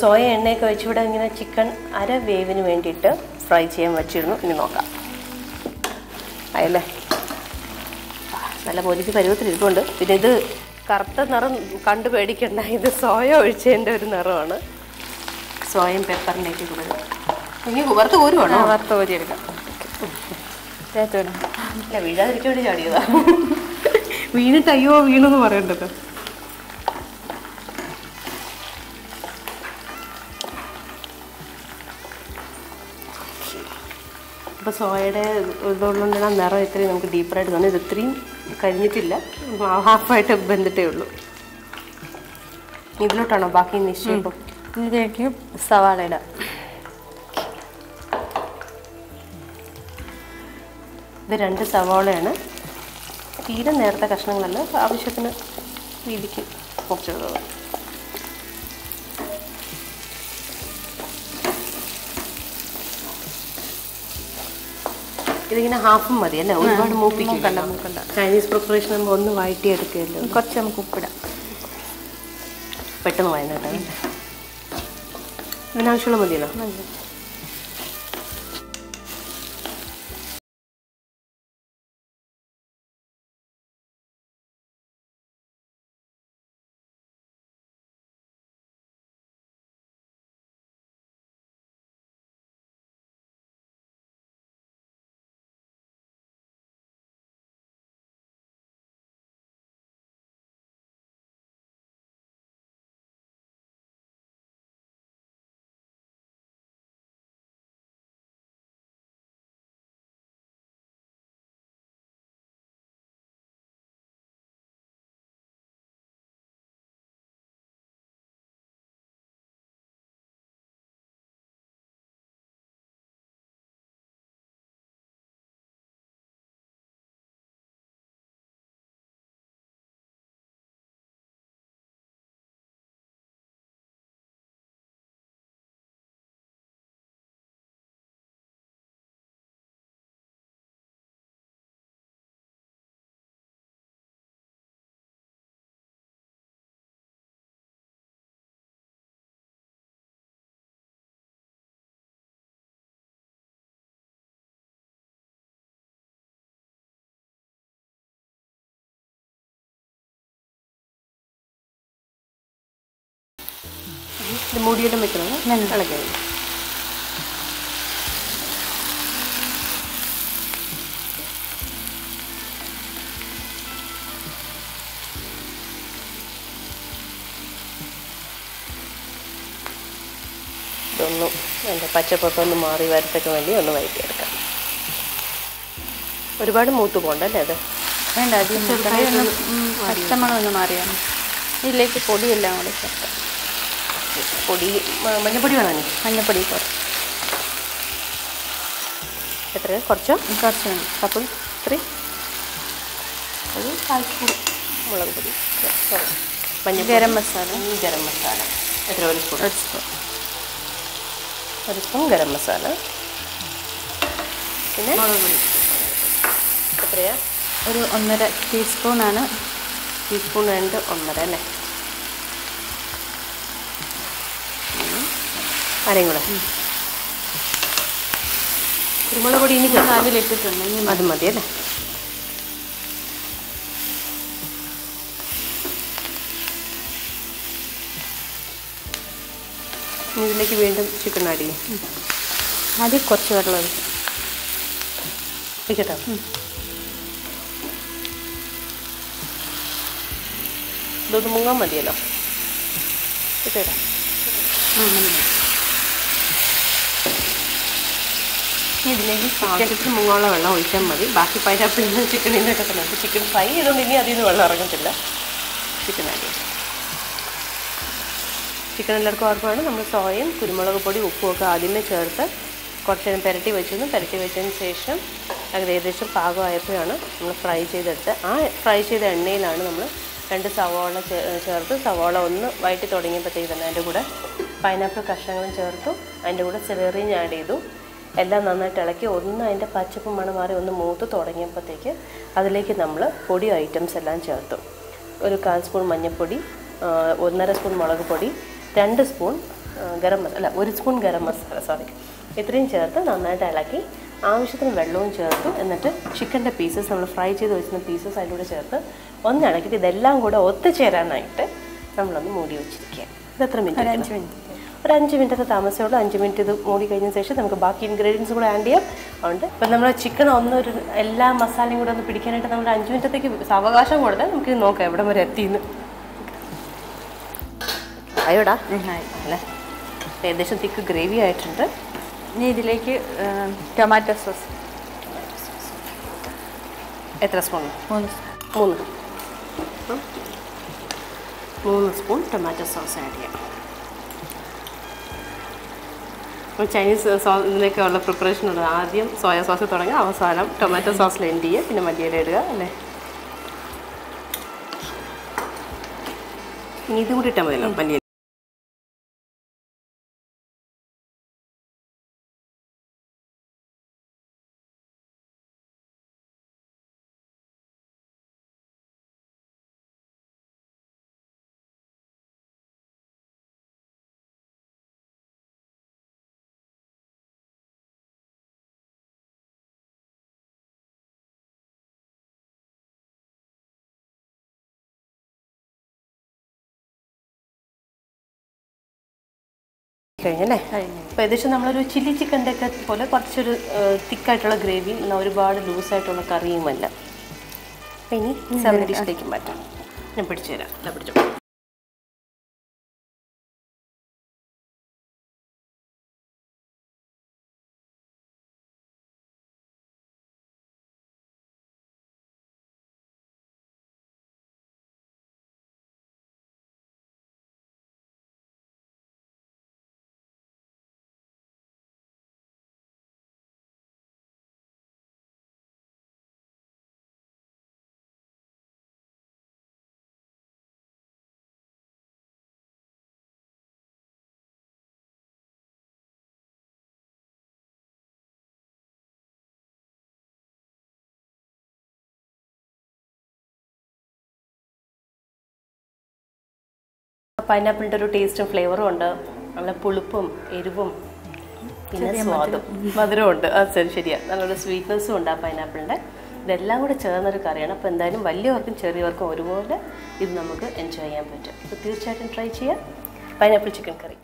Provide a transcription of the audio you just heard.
Soya എണ്ണയൊക്കെ വെച്ചിവിടെ ഇങ്ങനെ chicken അര വേവിന് വേണ്ടിയിട്ട് ഫ്രൈ ചെയ്യാൻ വെച്ചിരുന്നു. ഇനി നോക്കാം. ആയല്ലേ? നല്ല പൊരിച്ച് പരുവത്തിലിരിപ്പുണ്ട്. പിന്നെ ഇത് കറുത്ത നിറം കണ്ടു പേടിക്കണ്ട, ഇത് സോയ ഒഴിച്ചതിൻ്റെ ഒരു നിറമാണ്. സോയയും പെപ്പറിൻ്റെയൊക്കെ കൂടെ ഇനി വറുത്ത് കോരുവാണോ? വറുത്ത് കോരി എടുക്കാം. അല്ല, വീഴാതിരിക്കാൻ വേണ്ടി ചാടിയതാ. വീണിട്ട് അയ്യോ വീണെന്ന് പറയണ്ടല്ലോ. അപ്പോൾ സോയയുടെ ഇതുകൊണ്ടുള്ള നിറം ഇത്രയും നമുക്ക് ഡീപ്പറായിട്ട് തോന്നി. ഇത് ഇത്രയും കഴിഞ്ഞിട്ടില്ല, ഹാഫായിട്ട് ബന്ധിട്ടേ ഉള്ളൂ. ഇതിലോട്ടാണോ ബാക്കി നിശ്ചയിപ്പം? ഇതിലേക്ക് സവാള ഇടാം. ഇത് 2 സവാളയാണ്. തീരെ നേരത്തെ കഷ്ണങ്ങളല്ല, ആവശ്യത്തിന് വീതിക്ക് മുറിച്ചെടുത്തത്. ഇതിങ്ങനെ ഹാഫും മതി അല്ലേ? ഒരുപാട് മൂപ്പിക്കണ്ട. ചൈനീസ് പ്രിപ്പറേഷൻ നമ്മൾ ഒന്ന് വഴറ്റി എടുക്കുകയല്ലോ. കുറച്ച് നമുക്ക് ഉപ്പിടാം, പെട്ടെന്ന് വയനാട്ടോ. ഇതിനാവശ്യമുള്ള മതിയല്ലോ. ഇത് മൂടിയിട്ടും വെക്കണം, ഇളക്കി. ഇതൊന്നും എൻ്റെ പച്ചപ്പൊക്കെ ഒന്ന് മാറി വരത്തൊക്കെ വേണ്ടി ഒന്ന് വഴറ്റിയെടുക്കാം. ഒരുപാട് മൂത്ത് പോകണ്ടല്ലേ? അത് വേണ്ട, അത് പച്ചമണം ഒന്ന് മാറിയാണ്. ഇതിലേക്ക് പൊടിയെല്ലാം കൂടെ ചേർക്കാം. പൊടി മഞ്ഞപ്പൊടി വേണം. മഞ്ഞപ്പൊടി കുറച്ച്. എത്ര? കുറച്ച് വേണം. അപ്പോൾ ഇത്രയും ഒരു 1/4 സ്പൂൺ മുളക് പൊടി, ഗരം മസാല. ഗരം മസാല എത്ര? 1 സ്പൂൺ. 1 സ്പൂൺ ഗരം മസാല. പിന്നെ മുളക് പൊടി എത്രയാ? ഒരു 1.5 ടീസ്പൂണാണ്. ടീസ്പൂൺ 2, 1.5 അല്ലേ? ആരെയും കൂടെ കുരുമുളക് പൊടി ഇനി അതിലിട്ടിട്ടുണ്ട്, അത് മതി അല്ലേ? ഇതിലേക്ക് വീണ്ടും ചിക്കൻ ആഡ് ചെയ്യും. ആദ്യം കുറച്ച് വെള്ളം ഒഴിക്കട്ടോ. ഇതൊന്ന് മുങ്ങാൻ മതിയല്ലോ. ഇട്ടേടാ. ഇതിലേക്ക് ചിക്കൻ മുങ്ങോളം വെള്ളം ഒഴിച്ചാൽ മതി. ബാക്കി പൈനാപ്പിളിൽ നിന്ന് ചിക്കനിൽ നിന്നൊക്കെ തന്നെ. അപ്പോൾ ചിക്കൻ ഫ്രൈ ചെയ്തുകൊണ്ട് ഇനി അതിൽ നിന്ന് വെള്ളം ഇറങ്ങത്തില്ല. ചിക്കൻ ആഡ് ചെയ്യാം. ചിക്കൻ എല്ലാവർക്കും ഓർമ്മയാണ്. നമ്മൾ സോയയും കുരുമുളക് പൊടി ഉപ്പും ഒക്കെ ആദ്യമേ ചേർത്ത് കുറച്ച് നേരം പുരട്ടി വെച്ചതിന് ശേഷം അത് ഏകദേശം പാകമായപ്പോഴാണ് നമ്മൾ ഫ്രൈ ചെയ്തെടുത്ത് ആ ഫ്രൈ ചെയ്ത എണ്ണയിലാണ് നമ്മൾ 2 സവാള ചേർത്ത് സവാള ഒന്ന് വഴറ്റി തുടങ്ങിയപ്പോഴത്തേക്ക് തന്നെ അതിൻ്റെ കൂടെ പൈനാപ്പിൾ കഷ്ണങ്ങളും ചേർത്തു. അതിൻ്റെ കൂടെ സെലറിയും ആഡ് ചെയ്തു. എല്ലാം നന്നായിട്ട് ഇളക്കി ഒന്ന് അതിൻ്റെ പച്ചപ്പ് മണം മാറി ഒന്ന് മൂത്ത് തുടങ്ങിയപ്പോഴത്തേക്ക് അതിലേക്ക് നമ്മൾ പൊടി ഐറ്റംസ് എല്ലാം ചേർത്തു. ഒരു 1/4 സ്പൂൺ മഞ്ഞൾപ്പൊടി, 1.5 സ്പൂൺ മുളക് പൊടി, 2 സ്പൂൺ 1 സ്പൂൺ ഗരം മസാല ഇത്രയും ചേർത്ത് നന്നായിട്ട് ഇളക്കി ആവശ്യത്തിന് വെള്ളവും ചേർത്തു. എന്നിട്ട് ചിക്കൻ്റെ പീസസ് നമ്മൾ ഫ്രൈ ചെയ്ത് വെച്ചിരുന്ന പീസസ് അതിലൂടെ ചേർത്ത് ഒന്ന് ഇളക്കിയിട്ട് ഇതെല്ലാം കൂടെ ഒത്തുചേരാനായിട്ട് നമ്മളൊന്ന് മൂടി വെച്ചിരിക്കുക. ഇത് എത്ര മിനിറ്റ്? ഒരു 5 മിനിറ്റത്തെ താമസമുള്ളൂ. 5 മിനിറ്റ് ഇത് മൂടി കഴിഞ്ഞ ശേഷം നമുക്ക് ബാക്കി ഇൻഗ്രീഡിയൻസ് കൂടെ ആഡ് ചെയ്യാം. അതുകൊണ്ട് ഇപ്പം നമ്മൾ ചിക്കൻ എല്ലാ മസാലയും കൂടെ ഒന്ന് പിടിക്കാനായിട്ട് നമ്മൾ 5 മിനിറ്റത്തേക്ക് അവകാശം കൊടുത്താൽ നമുക്കിത് നോക്കാം എവിടെ വരെ എത്തിയെന്ന്. അയോടാ അല്ലേ, ഏകദേശം തിക്ക് ഗ്രേവി ആയിട്ടുണ്ട്. ഇനി ഇതിലേക്ക് ടൊമാറ്റോ സോസ് എത്ര spoon? 3 spoon tomato sauce add ചെയ്യാം. ചൈനീസ് ഇതിനൊക്കെ ഉള്ള പ്രിപ്പറേഷൻ ഉള്ളത് ആദ്യം സോയ സോസ് തുടങ്ങി അവസാനം ടൊമാറ്റോ സോസിൽ എൻഡ് ചെയ്യുക, പിന്നെ മല്ലിയില ഇടുക അല്ലേ. ഇനി ഇത് കൂടി ഇട്ടാൽ മതിയല്ലോ മല്ലിയില. കഴിഞ്ഞല്ലേ. അപ്പോൾ ഏകദേശം നമ്മളൊരു ചില്ലി ചിക്കൻ്റെ ഒക്കെ പോലെ കുറച്ചൊരു തിക്കായിട്ടുള്ള ഗ്രേവി, എന്നാൽ ഒരുപാട് ലൂസായിട്ടുള്ള കറിയുമല്ല. അപ്പം ഇനി സെർവിങ് ഡിഷിലേക്ക് മാറ്റാം. ഞാൻ പിടിച്ചു തരാം. പിടിച്ചു. പൈനാപ്പിളിൻ്റെ ഒരു ടേസ്റ്റും ഫ്ലേവറും ഉണ്ട്. നല്ല പുളിപ്പും എരിവും പിന്നെ സ്വാദും മധുരവും ഉണ്ട്. ശരിയാണ്, നല്ലൊരു സ്വീറ്റ്നെസ്സും ഉണ്ട് ആ പൈനാപ്പിളിൻ്റെ. ഇതെല്ലാം കൂടെ ചേർന്നൊരു കറിയാണ്. അപ്പോൾ എന്തായാലും വലിയവർക്കും ചെറിയവർക്കും ഒരുപോലെ ഇത് നമുക്ക് എൻജോയ് ചെയ്യാൻ പറ്റും. അപ്പോൾ തീർച്ചയായിട്ടും ട്രൈ ചെയ്യാം പൈനാപ്പിൾ ചിക്കൻ കറി.